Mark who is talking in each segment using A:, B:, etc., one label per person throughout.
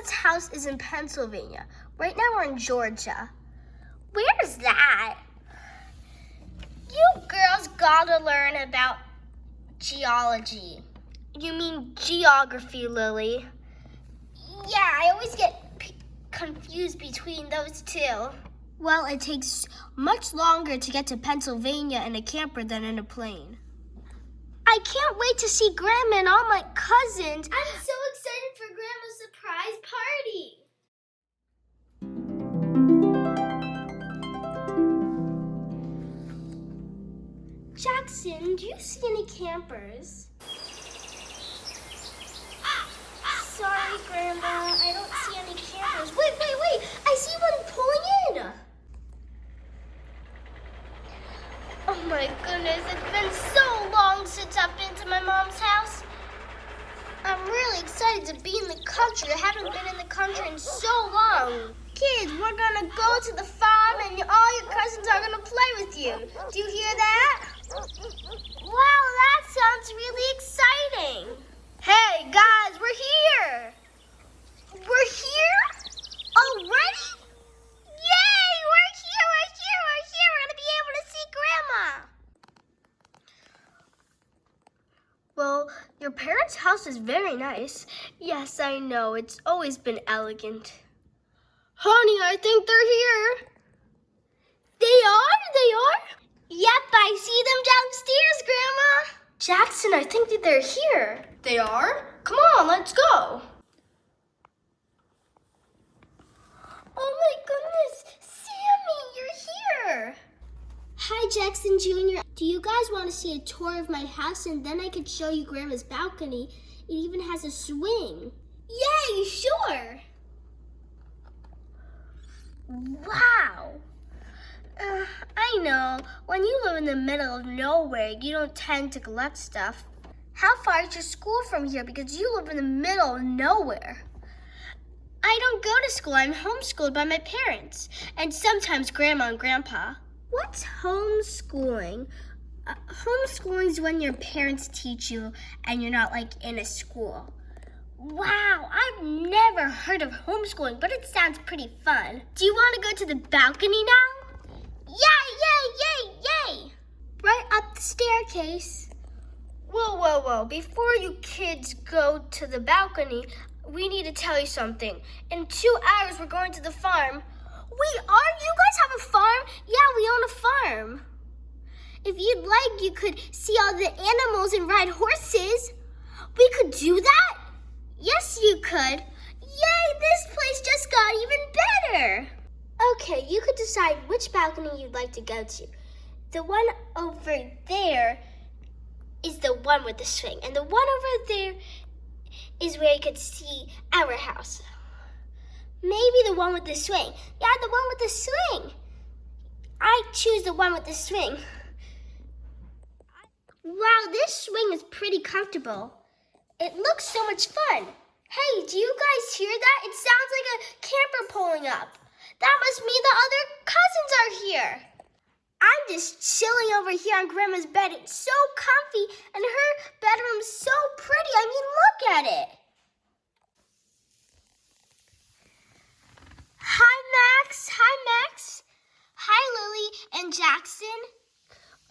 A: Grandma's house is in Pennsylvania. Right now we're in Georgia. Where's that? You girls gotta learn about geology. You mean geography, Lily? Yeah, I always get confused between those two. Well, it takes much longer to get to Pennsylvania in a camper than in a plane. I can't wait to see Grandma and all my cousins. I'm so excited for Grandma's surprise party. Jackson, do you see any campers? Sorry, Grandma, I don't see any campers. Wait, I see one pulling in. Oh my goodness, it's been so long since I've been to my mom's house. I'm really excited to be in the country. I haven't been in the country in so long. Kids, we're gonna go to the farm and all your cousins are gonna play with you. Do you hear that? Wow, that sounds really exciting. Hey guys, we're here. We're here? Already? Yay, we're here. We're gonna be able to see Grandma. Well, your parents' house is very nice. Yes, I know, it's always been elegant. Honey, I think they're here. They are? Yep, I see them downstairs, Grandma. Jackson, I think that they're here. They are? Come on, let's go. Oh my goodness, Sammy, you're here. Hi, Jackson Jr. Do you guys want to see a tour of my house and then I could show you Grandma's balcony? It even has a swing. Yay, sure. Wow. I know, when you live in the middle of nowhere, you don't tend to collect stuff. How far is your school from here? Because you live in the middle of nowhere. I don't go to school. I'm homeschooled by my parents and sometimes Grandma and Grandpa. What's homeschooling? Homeschooling is when your parents teach you and you're not like in a school. Wow, I've never heard of homeschooling, but it sounds pretty fun. Do you want to go to the balcony now? Yay! Right up the staircase. Whoa. Before you kids go to the balcony, we need to tell you something. In 2 hours, we're going to the farm. We are? You guys have a farm? Yeah, we own a farm. If you'd like, you could see all the animals and ride horses. We could do that? Yes, you could. Yay, this place just got even better. Okay, you could decide which balcony you'd like to go to. The one over there is the one with the swing, and the one over there is where you could see our house. Maybe the one with the swing. Yeah, the one with the swing. I choose the one with the swing. Wow, this swing is pretty comfortable. It looks so much fun. Hey, do you guys hear that? It sounds like a camper pulling up. That must mean the other cousins are here. I'm just chilling over here on Grandma's bed. It's so comfy, and her bedroom's so pretty. I mean, look at it. Hi, Max. Hi, Lily and Jackson.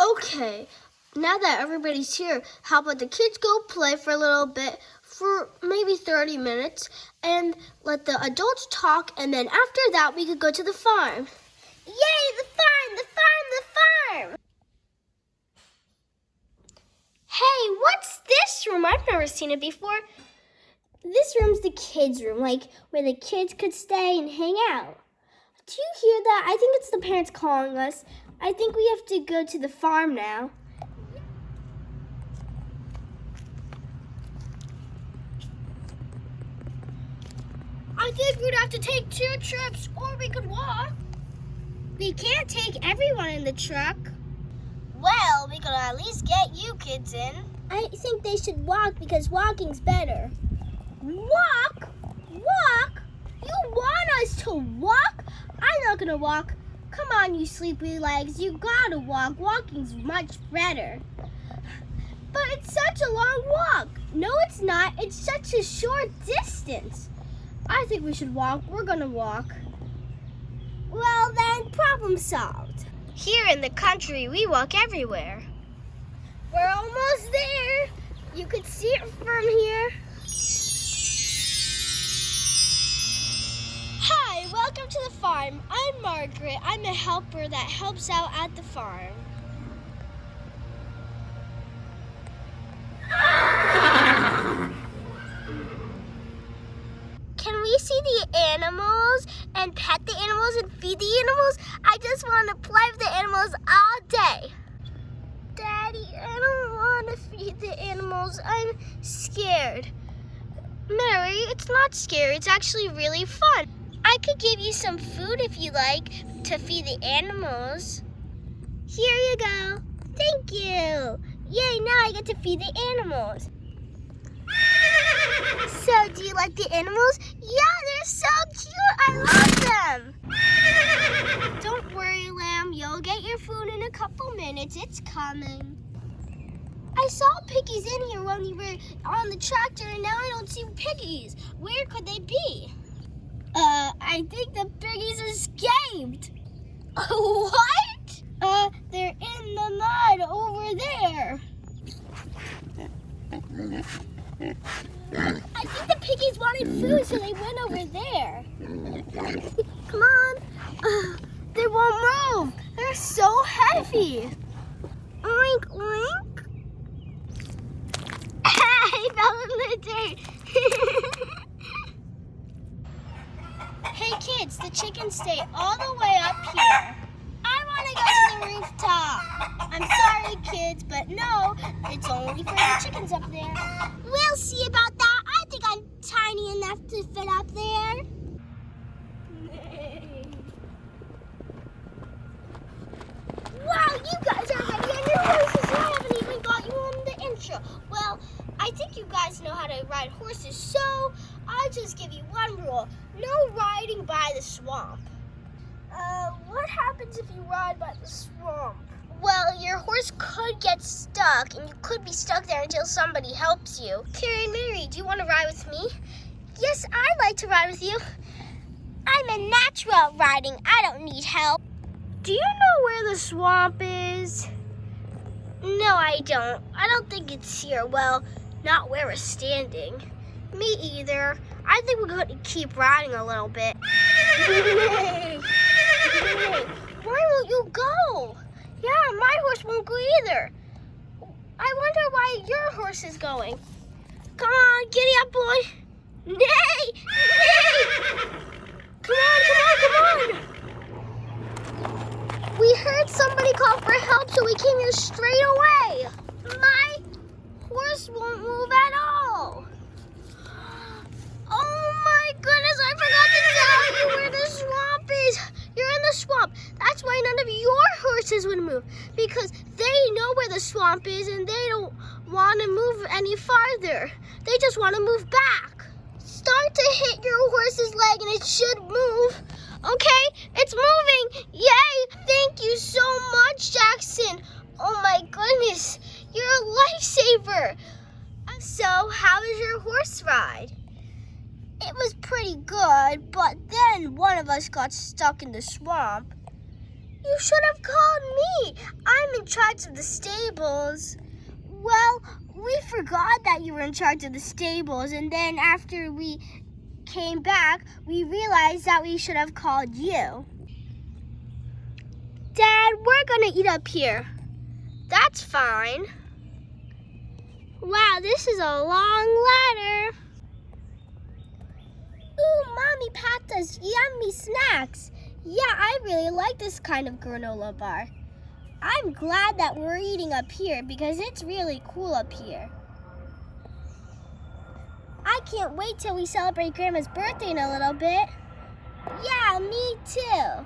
A: Okay, now that everybody's here, how about the kids go play for a little bit, for maybe 30 minutes, and let the adults talk, and then after that, we could go to the farm. Yay, the farm! Hey, what's this room? I've never seen it before. This room's the kids' room, like where the kids could stay and hang out. Do you hear that? I think it's the parents calling us. I think we have to go to the farm now. I think we'd have to take 2 trips, or we could walk. We can't take everyone in the truck. Well, we could at least get you kids in. I think they should walk because walking's better. Walk? You want us to walk? I'm not gonna walk. Come on, you sleepy legs. You gotta walk. Walking's much better. But it's such a long walk. No, it's not. It's such a short distance. I think we should walk. We're gonna walk. Well then, problem solved. Here in the country, we walk everywhere. We're almost there. You could see it from here. Hi, welcome to the farm. I'm Margaret. I'm a helper that helps out at the farm. Can we see the animals and pet the animals and feed the animals? I just want to play with the animals all day. Daddy, I don't want to feed the animals. I'm scared. Mary, it's not scary. It's actually really fun. I could give you some food if you like to feed the animals. Here you go. Thank you. Yay, now I get to feed the animals. So, do you like the animals? Yeah, they're so cute. I love them. Don't worry, Lamb. You'll get your food in a couple minutes. It's coming. I saw piggies in here when we were on the tractor, and now I don't see piggies. Where could they be? I think the piggies escaped. What? They're in the mud over there. I think the piggies wanted food, so they went over there. Come on. They won't move. They're so heavy. Oink, oink. I fell in the dirt. Hey kids, the chickens stay all the way up here. I want to go to the rooftop. I'm sorry, kids, but no, it's only for the chickens up there. We'll see about that. I think I'm tiny enough to fit up there. Wow, you guys are ready on your horses. I haven't even got you on the intro. Well, I think you guys know how to ride horses, so I'll just give you one rule. No riding by the swamp. What happens if you ride by the swamp? Well, your horse could get stuck, and you could be stuck there until somebody helps you. Carrie and Mary, do you want to ride with me? Yes, I'd like to ride with you. I'm a natural at riding. I don't need help. Do you know where the swamp is? No, I don't. I don't think it's here. Well, not where we're standing. Me either. I think we're going to keep riding a little bit. Why won't you go? Yeah, my horse won't go either. I wonder why your horse is going. Come on, giddy up, boy. Nay! Nay! Come on. We heard somebody call for help, so we came here straight away. My horse won't move at all. Oh my goodness, I forgot to tell you where the swamp is. You're in the swamp. That's why none of your horses would move, because they know where the swamp is and they don't want to move any farther. They just want to move back. Start to hit your horse's leg and it should move. Okay, it's moving. Yay! Thank you so much, Jackson. Oh my goodness, you're a lifesaver. So, how was your horse ride? It was pretty good, but then one of us got stuck in the swamp. You should have called me. I'm in charge of the stables. Well, we forgot that you were in charge of the stables, and then after we came back, we realized that we should have called you. Dad, we're gonna eat up here. That's fine. Wow, this is a long ladder. Ooh, Mommy packed us yummy snacks. Yeah, I really like this kind of granola bar. I'm glad that we're eating up here because it's really cool up here. I can't wait till we celebrate Grandma's birthday in a little bit. Yeah, me too.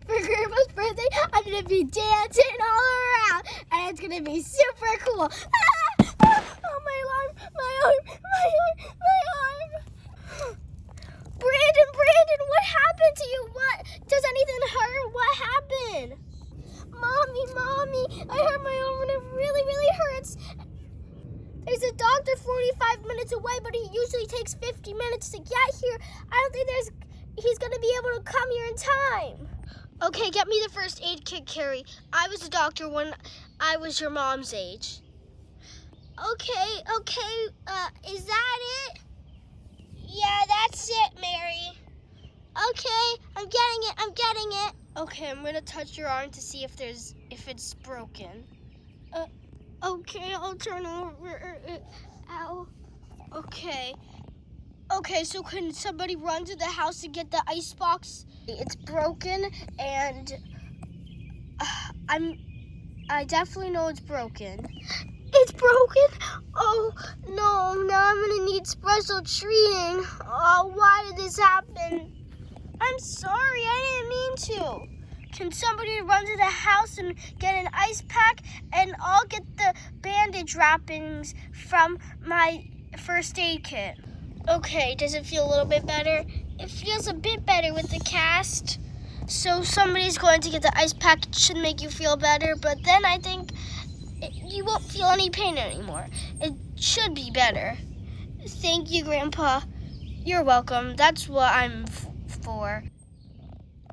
A: For Grandma's birthday, I'm gonna be dancing all around and it's gonna be super cool. Oh, my arm, my arm, my arm, my arm. Brandon, what happened to you? What? Does anything hurt? What happened? Mommy, I hurt my arm and it really hurts. There's There's a doctor 45 minutes away, but he usually takes 50 minutes to get here. I don't think he's going to be able to come here in time. Okay, get me the first aid kit, Carrie. I was a doctor when I was your mom's age. Okay, is that it? Yeah, that's it, Mary. Okay, I'm getting it. Okay, I'm gonna touch your arm to see if it's broken. Okay, I'll turn over. Ow. Okay, so can somebody run to the house and get the ice box? It's broken, and I definitely know it's broken. It's broken? Oh, no, now I'm gonna need special treating. Oh, why did this happen? I'm sorry, I didn't mean to. Can somebody run to the house and get an ice pack? And I'll get the bandage wrappings from my first aid kit. Okay, does it feel a little bit better? It feels a bit better with the cast. So somebody's going to get the ice pack. It should make you feel better, but then I think you won't feel any pain anymore. It should be better. Thank you, Grandpa. You're welcome. That's what I'm for.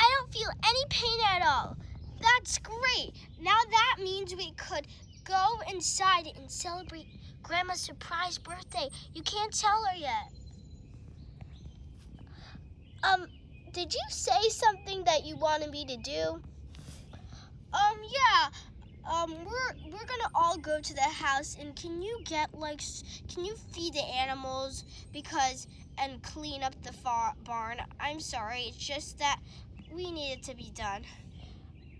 A: I don't feel any pain at all. That's great. Now that means we could go inside and celebrate Grandma's surprise birthday. You can't tell her yet. Did you say something that you wanted me to do? Yeah. We're gonna all go to the house, and can you feed the animals and clean up the barn? I'm sorry, it's just that we need it to be done.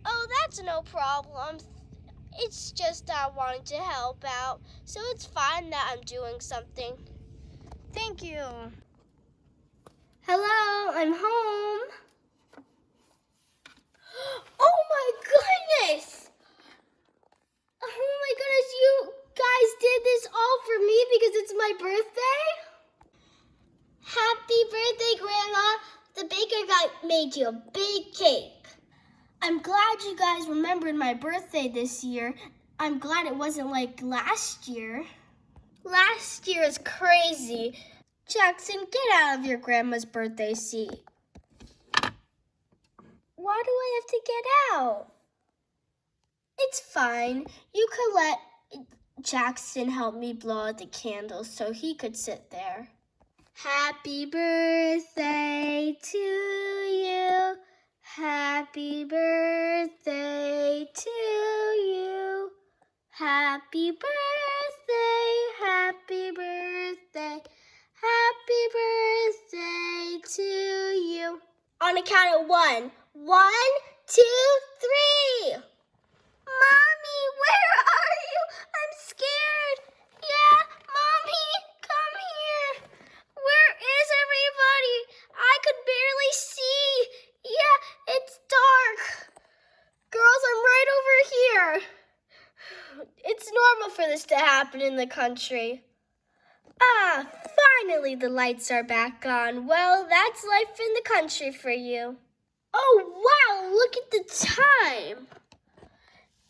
A: Oh, that's no problem. It's just I wanted to help out, so it's fine that I'm doing something. Thank you. Hello, I'm home. Oh my goodness! Oh my goodness, you guys did this all for me because it's my birthday? Happy birthday, Grandma. The baker guy made you a big cake. I'm glad you guys remembered my birthday this year. I'm glad it wasn't like last year. Last year is crazy. Jackson, get out of your grandma's birthday seat. Why do I have to get out? It's fine. You could let Jackson help me blow out the candles so he could sit there. Happy birthday to you. Happy birthday to you. Happy birthday, happy birthday, happy birthday to you. On a count of 1. 1, 2, 3. Mommy, where are you? I'm scared. Yeah, Mommy, come here. Where is everybody? I could barely see. Yeah, it's dark. Girls, I'm right over here. It's normal for this to happen in the country. Ah, finally the lights are back on. Well, that's life in the country for you. Oh, wow, look at the time.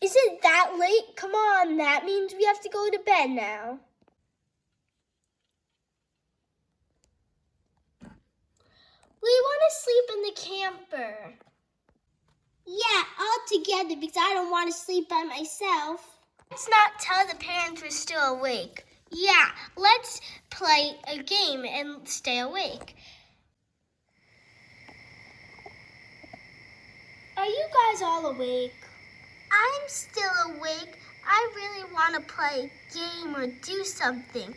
A: Is it that late? Come on, that means we have to go to bed now. We want to sleep in the camper. Yeah, all together because I don't want to sleep by myself. Let's not tell the parents we're still awake. Yeah, let's play a game and stay awake. Are you guys all awake? I'm still awake. I really want to play a game or do something.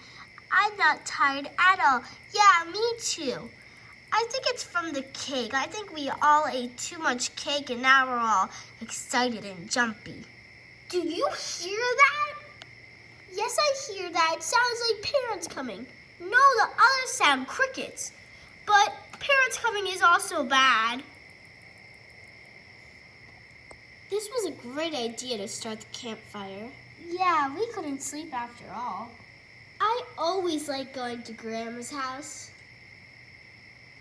A: I'm not tired at all. Yeah, me too. I think it's from the cake. I think we all ate too much cake and now we're all excited and jumpy. Do you hear that? Yes, I hear that. It sounds like parents coming. No, the others sound crickets. But parents coming is also bad. This was a great idea to start the campfire. Yeah, we couldn't sleep after all. I always like going to Grandma's house.